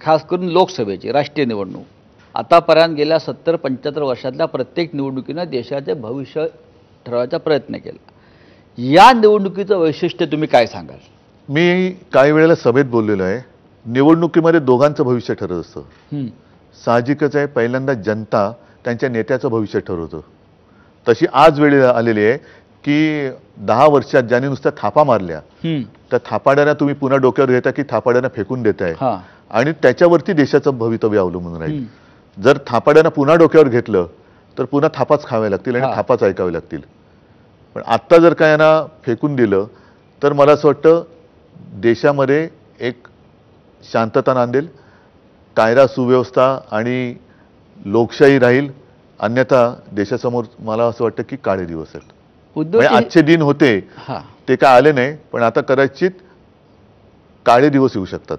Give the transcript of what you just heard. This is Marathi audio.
खास करून लोकसभेची राष्ट्रीय निवडणूक आतापर्यंत गेल्या 70-75 वर्षातल्या प्रत्येक निवडणुकीनं देशाचे भविष्य ठरवायचा प्रयत्न केला. या निवडणुकीचं वैशिष्ट्य तुम्ही काय सांगाल? मी काही वेळेला सभेत बोललेलो आहे, निवडणुकीमध्ये दोघांचं भविष्य ठरत असतं. साहजिकच आहे, पहिल्यांदा जनता त्यांच्या नेत्याचं भविष्य ठरवतं. तशी आज वेळ आलेली आहे की 10 वर्षात ज्यांनी नुसत्या थापा मारल्या त्या थापाड्यांना तुम्ही पुन्हा डोक्यावर घेता की थापाड्यांना फेकून देताय आणि त्याच्यावरती देशाचं भवितव्य अवलंबून राहील. जर थापाड्यांना पुन्हा डोक्यावर घेतलं तर पुन्हा थापाच खावे लागतील आणि थापाच ऐकावे लागतील. पण आत्ता जर का यांना फेकून दिलं तर मला असं वाटतं देशामध्ये एक शांतता नांदेल, कायदा सुव्यवस्था आणि लोकशाही राहील. अन्यथा देशासमोर मला असं वाटतं की काळे दिवस आहेत. म्हणजे आजचे दिन होते ते काय आले नाही, पण आता कदाचित काळे दिवस येऊ शकतात.